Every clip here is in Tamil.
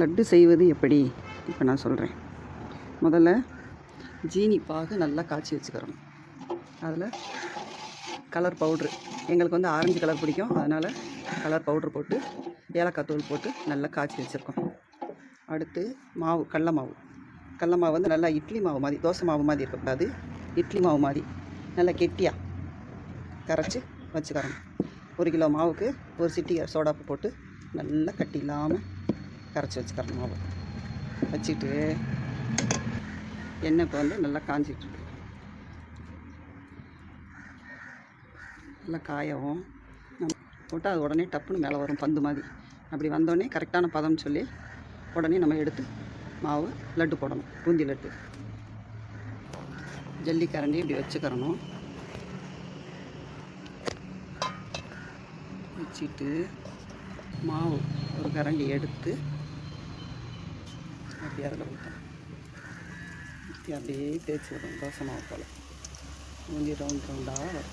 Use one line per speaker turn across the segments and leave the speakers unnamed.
லட்டு செய்வது எப்படி இப்போ நான் சொல்கிறேன். முதல்ல ஜீனி பாகு நல்லா காய்ச்சி வச்சுக்கிறோம். அதில் கலர் பவுட்ரு, எங்களுக்கு வந்து ஆரஞ்சு கலர் பிடிக்கும், அதனால் கலர் பவுட்ரு போட்டு ஏலக்காய் தூள் போட்டு நல்லா காய்ச்சி வச்சுருக்கோம். அடுத்து மாவு, கடல மாவு வந்து நல்லா இட்லி மாவு மாதிரி, தோசை மாவு மாதிரி இருக்கக்கூடாது, இட்லி மாவு மாதிரி நல்லா கெட்டியாக கரைச்சி வச்சுக்கிறோம். 1 கிலோ மாவுக்கு 1 சிட்டி சோடாப்பு போட்டு நல்லா கட்டி இல்லாமல் கரைச்சி வச்சுக்கிறோம். மாவு வச்சுட்டு எண்ணெய் இப்போ வந்து நல்லா காஞ்சிட்ருக்கு. நல்லா காயவும் போட்டு அது உடனே டப்புன்னு மேலே வரும் பந்து மாதிரி. அப்படி வந்தோடனே கரெக்டான பதம்னு சொல்லி உடனே நம்ம எடுத்து மாவு லட்டு போடணும். பூந்தி லட்டு ஜல்லி கரண்டி இப்படி வச்சுக்கிறணும். வச்சுட்டு மாவு ஒரு கரண்டி எடுத்து அப்படியே அதில் ஊற்றணும். ஊற்றி அப்படியே தேய்ச்சி விடணும். தோசை மாவு போல் பூந்தி ரவுண்டாக வரும்.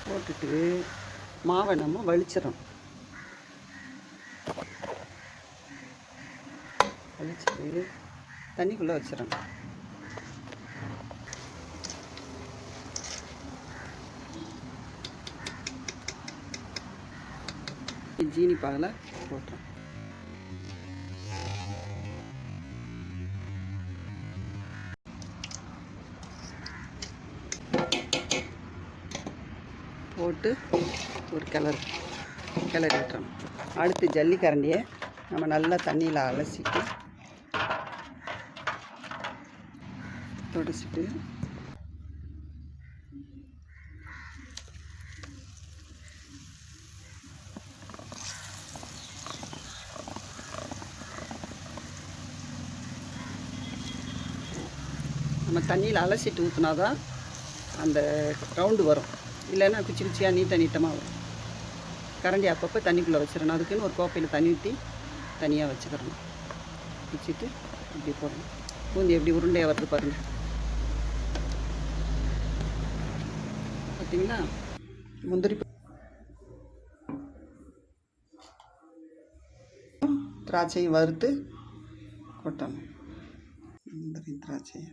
போட்டுட்டு மாவை நம்ம வலிச்சிடணும். வலிச்சிட்டு தண்ணிக்குள்ளே வச்சிடணும். ஜீனி பாகில் போட்டுறோம். போட்டு ஒரு கிளறி விட்டுறோம். அடுத்து ஜல்லி கரண்டியை நம்ம நல்லா தண்ணியில் அலசிட்டு தொடச்சிட்டு நம்ம தண்ணியில் அலசிட்டு ஊற்றினா தான் அந்த ரவுண்டு வரும். இல்லைன்னா குச்சி குச்சியாக நீட்டமாக வரும். கரண்டி அப்பப்போ தண்ணிக்குள்ளே வச்சிடணும். அதுக்குன்னு ஒரு கோப்பையில் தண்ணி ஊற்றி தனியாக வச்சுக்கிறணும். வச்சுட்டு இப்படி போடணும். பூந்தி எப்படி உருண்டையாக வருது பாருங்கள். பார்த்தீங்களா? முந்திரி திராட்சையும் வறுத்து கொட்டணும். முந்திரி திராட்சையை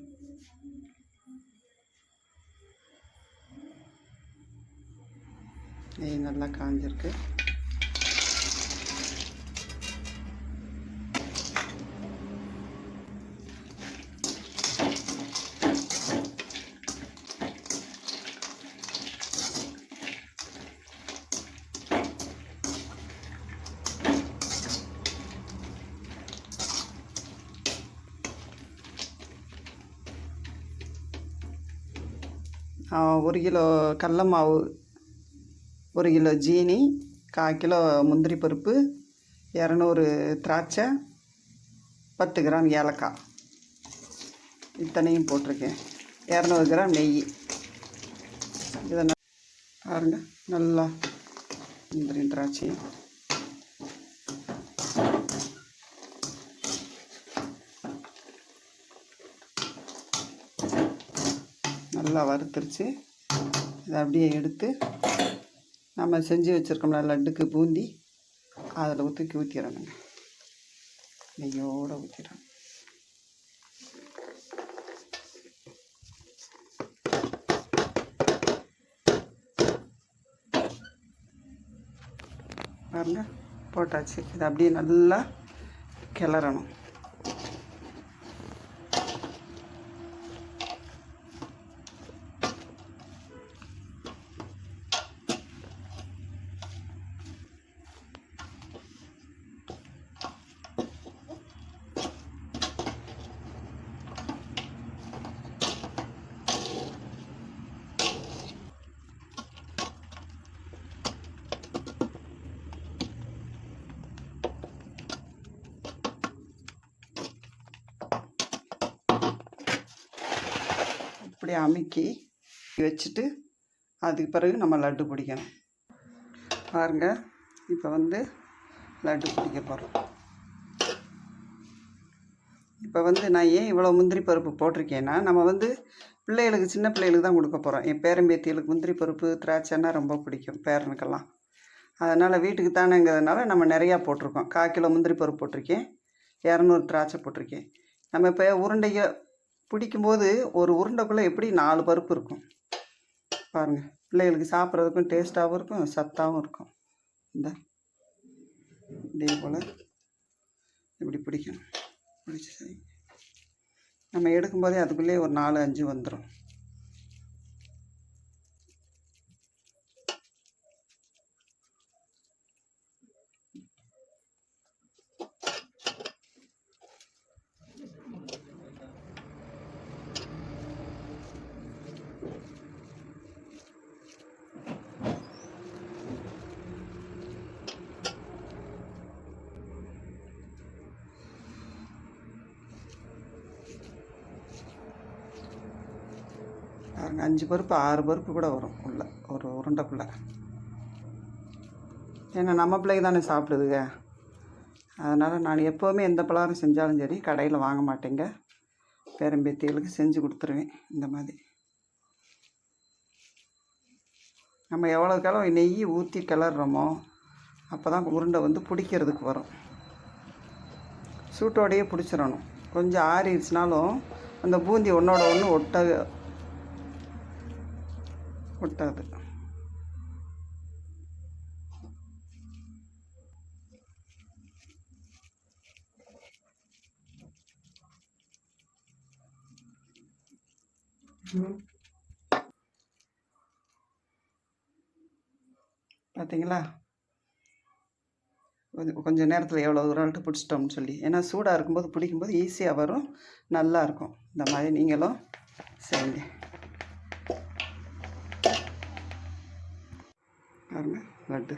நெய் நல்லா காஞ்சிருக்கு. ஒரு கிலோ கடல மாவு, 1 கிலோ ஜீனி, 1/4 கிலோ முந்திரி பருப்பு, 200 திராட்சை, 10 கிராம் ஏலக்காய், இத்தனையும் போட்டிருக்கேன். 200 கிராம் நெய். இதை பாருங்கள், நல்லா முந்திரி திராட்சையும் நல்லா வறுத்துருச்சு. இதை அப்படியே எடுத்து நம்ம செஞ்சு வச்சுருக்கோம்ல லட்டுக்கு பூந்தி, அதில் ஊற்றிடணுங்க. நெய்யோடு ஊற்றிடணும். பாருங்க, போட்டாச்சு. இதை அப்படியே நல்லா கிளறணும். இப்படி அமுக்கி வச்சுட்டு அதுக்கு பிறகு நம்ம லட்டு பிடிக்கணும். பாருங்கள், இப்போ வந்து லட்டு பிடிக்க போகிறோம். இப்போ வந்து நான் ஏன் இவ்வளோ முந்திரி பருப்பு போட்டிருக்கேன்னா, நம்ம வந்து பிள்ளைகளுக்கு, சின்ன பிள்ளைகளுக்கு தான் கொடுக்க போகிறோம். என் பேரம்பேத்திகளுக்கு முந்திரி பருப்பு திராட்சைன்னா ரொம்ப பிடிக்கும், பேரனுக்கெல்லாம். அதனால் வீட்டுக்கு தானேங்கிறதுனால நம்ம நிறையா போட்டிருக்கோம். 1/4 கிலோ முந்திரி பருப்பு போட்டிருக்கேன், 200 திராட்சை போட்டிருக்கேன். நம்ம இப்போ உருண்டையை பிடிக்கும்போது ஒரு உருண்டைக்குள்ளே எப்படி 4 பருப்பு இருக்கும் பாருங்கள். பிள்ளைகளுக்கு சாப்பிட்றதுக்கும் டேஸ்ட்டாகவும் இருக்கும், சத்தாகவும் இருக்கும். இதே போல் இப்படி பிடிக்கணும். பிடிச்சி சரி, நம்ம எடுக்கும்போதே அதுக்குள்ளேயே ஒரு 4-5 வந்துடும். பாருங்க, 5 பருப்பு 6 பருப்பு கூட வரும் உள்ள ஒரு உருண்டைக்குள்ளே. ஏன்னா நம்ம பிள்ளைங்க தானே சாப்பிடுதுங்க. அதனால் நான் எப்போவுமே எந்த பலகாரம் செஞ்சாலும் சரி கடையில் வாங்க மாட்டேங்க. பேரம்பேத்திகளுக்கு செஞ்சு கொடுத்துருவேன். இந்த மாதிரி நம்ம எவ்வளோக்கு எவ்வளோ நெய் ஊற்றி கிளறோமோ அப்போ தான் உருண்டை வந்து பிடிக்கிறதுக்கு வரும். சூட்டோடையே பிடிச்சிடணும். கொஞ்சம் ஆறிடுச்சுனாலும் அந்த பூந்தி ஒன்றோட ஒன்று ஒட்டாது. பார்த்தீங்களா, கொஞ்சம் நேரத்தில் எவ்வளோ உருண்டை பிடிச்சிட்டோம்னு சொல்லி. ஏன்னா சூடாக இருக்கும்போது பிடிக்கும்போது ஈஸியாக வரும், நல்லாயிருக்கும். இந்த மாதிரி நீங்களும் செய்யுங்க. பாருங்கள் லட்டு.